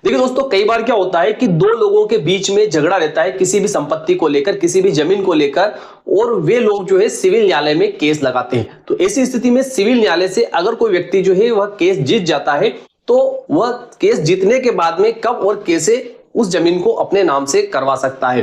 देखिए दोस्तों, कई बार क्या होता है कि दो लोगों के बीच में झगड़ा रहता है किसी भी संपत्ति को लेकर, किसी भी जमीन को लेकर, और वे लोग जो है सिविल न्यायालय में केस लगाते हैं। तो ऐसी स्थिति में सिविल न्यायालय से अगर कोई व्यक्ति जो है वह केस जीत जाता है, तो वह केस जीतने के बाद में कब और कैसे उस जमीन को अपने नाम से करवा सकता है।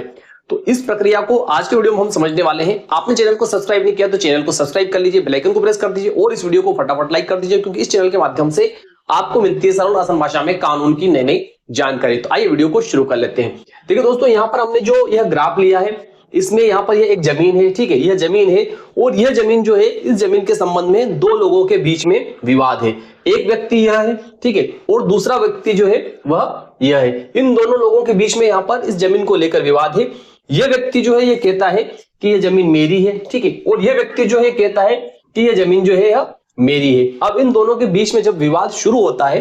तो इस प्रक्रिया को आज के वीडियो में हम समझने वाले हैं। आपने चैनल को सब्सक्राइब नहीं किया तो चैनल को सब्सक्राइब कर लीजिए, बेल आइकन को प्रेस कर दीजिए और इस वीडियो को फटाफट लाइक कर दीजिए, क्योंकि इस चैनल के माध्यम से आपको मिलती है सरल आसान भाषा में कानून की नई नई जानकारी। तो आइए वीडियो को शुरू कर लेते हैं। देखिए दोस्तों, यहाँ पर हमने जो यह ग्राफ लिया है, इसमें यहाँ पर यह एक जमीन है, ठीक है, यह जमीन है और यह जमीन जो है, इस जमीन के संबंध में दो लोगों के बीच में विवाद है। एक व्यक्ति यह है, ठीक है, और दूसरा व्यक्ति जो है वह यह है। इन दोनों लोगों के बीच में यहाँ पर इस जमीन को लेकर विवाद है। यह व्यक्ति जो है यह कहता है कि यह जमीन मेरी है, ठीक है, और यह व्यक्ति जो है कहता है कि यह जमीन जो है यह मेरी है। अब इन दोनों के बीच में जब विवाद शुरू होता है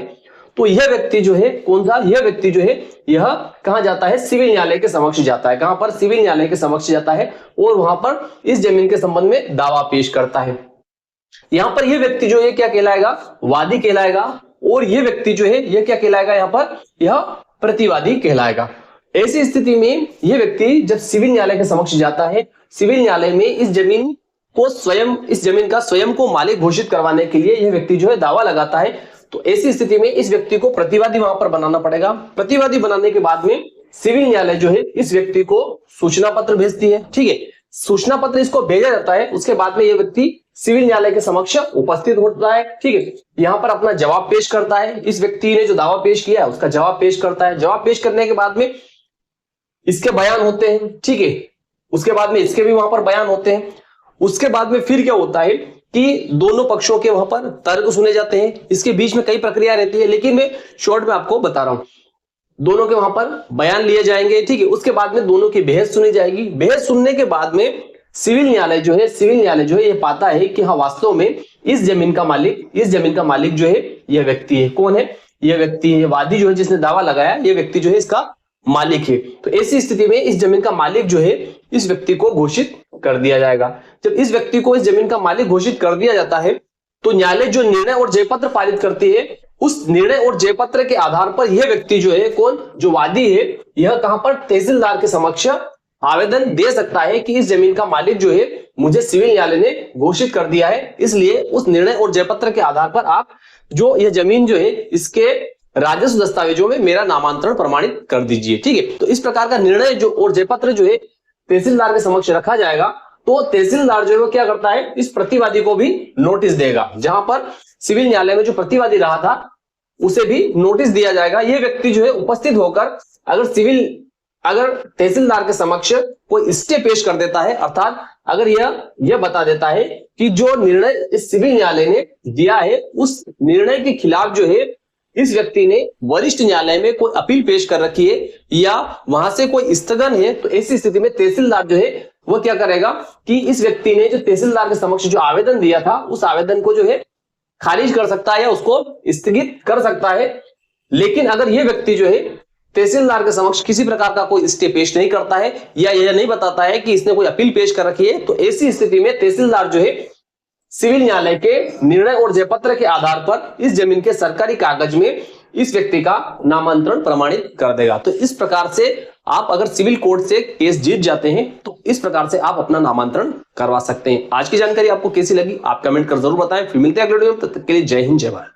तो यह व्यक्ति जो है, कौन सा, यह व्यक्ति जो है यह कहां जाता है, सिविल न्यायालय के समक्ष जाता है। कहां पर, सिविल न्यायालय के समक्ष जाता है और वहां पर इस जमीन के संबंध में दावा पेश करता है। यहां पर यह व्यक्ति जो है क्या कहलाएगा, वादी कहलाएगा, और यह व्यक्ति जो है यह क्या कहलाएगा, यहां पर यह प्रतिवादी कहलाएगा। ऐसी स्थिति में यह व्यक्ति जब सिविल न्यायालय के समक्ष जाता है, सिविल न्यायालय में इस जमीन को स्वयं, इस जमीन का स्वयं को मालिक घोषित करवाने के लिए यह व्यक्ति जो है दावा लगाता है। तो ऐसी स्थिति में इस व्यक्ति को प्रतिवादी वहां पर बनाना पड़ेगा। प्रतिवादी बनाने के बाद में सिविल न्यायालय जो है इस व्यक्ति को सूचना पत्र भेजती है, ठीक है, सूचना पत्र इसको भेजा जाता है। उसके बाद में यह व्यक्ति सिविल न्यायालय के समक्ष उपस्थित होता है, ठीक है, यहां पर अपना जवाब पेश करता है। इस व्यक्ति ने जो दावा पेश किया है उसका जवाब पेश करता है। जवाब पेश करने के बाद में इसके बयान होते हैं, ठीक है, उसके बाद में इसके भी वहां पर बयान होते हैं। उसके बाद में फिर क्या होता है कि दोनों पक्षों के वहां पर तर्क सुने जाते हैं। इसके बीच में कई प्रक्रिया रहती है, लेकिन मैं शॉर्ट में आपको बता रहा हूं। दोनों के वहां पर बयान लिए जाएंगे, ठीक है, उसके बाद में दोनों की बहस सुनी जाएगी। बहस सुनने के बाद में सिविल न्यायालय जो है ये पाता है कि हाँ, वास्तव में इस जमीन का मालिक जो है यह व्यक्ति है। कौन है यह व्यक्ति? है वादी जो है, जिसने दावा लगाया, यह व्यक्ति जो है इसका मालिक है। तो ऐसी स्थिति में इस जमीन का मालिक जो है इस व्यक्ति को घोषित कर दिया जाएगा। जब इस व्यक्ति को इस जमीन का मालिक घोषित कर दिया जाता है तो न्यायालय जो निर्णय और जयपत्र पारित करती है, उस निर्णय और जयपत्र के आधार पर यह व्यक्ति जो है, कौन, जो वादी है, यह कहां पर, तहसीलदार के समक्ष आवेदन दे सकता है कि इस जमीन का मालिक जो है मुझे सिविल न्यायालय ने घोषित कर दिया है, इसलिए उस निर्णय और जयपत्र के आधार पर आप जो यह जमीन जो है इसके राजस्व दस्तावेजों में मेरा नामांतरण प्रमाणित कर दीजिए, ठीक है। तो इस प्रकार का निर्णय जो और जयपत्र जो है तहसीलदार के समक्ष रखा जाएगा। तो तहसीलदार जो है वो क्या करता है, इस प्रतिवादी को भी नोटिस देगा। जहां पर सिविल न्यायालय में जो प्रतिवादी रहा था उसे भी नोटिस दिया जाएगा। यह व्यक्ति जो है उपस्थित होकर अगर तहसीलदार के समक्ष कोई स्टे पेश कर देता है, अर्थात अगर यह बता देता है कि जो निर्णय इस सिविल न्यायालय ने दिया है उस निर्णय के खिलाफ जो है इस व्यक्ति ने वरिष्ठ न्यायालय में कोई अपील पेश कर रखी है या वहां से कोई स्थगन है, तो ऐसी स्थिति में तहसीलदार जो है वो क्या करेगा कि इस व्यक्ति ने जो तहसीलदार के समक्ष जो आवेदन दिया था उस आवेदन को जो है खारिज कर सकता है या उसको स्थगित कर सकता है। लेकिन अगर यह व्यक्ति जो है तहसीलदार के समक्ष किसी प्रकार का कोई स्टे पेश नहीं करता है या यह नहीं बताता है कि इसने कोई अपील पेश कर रखी है, तो ऐसी स्थिति में तहसीलदार जो है सिविल न्यायालय के निर्णय और जयपत्र के आधार पर इस जमीन के सरकारी कागज में इस व्यक्ति का नामांतरण प्रमाणित कर देगा। तो इस प्रकार से आप अगर सिविल कोर्ट से केस जीत जाते हैं तो इस प्रकार से आप अपना नामांतरण करवा सकते हैं। आज की जानकारी आपको कैसी लगी आप कमेंट कर जरूर बताएं। फिर मिलते हैं अगले वीडियो में, तब तक के लिए जय हिंद, जय भारत।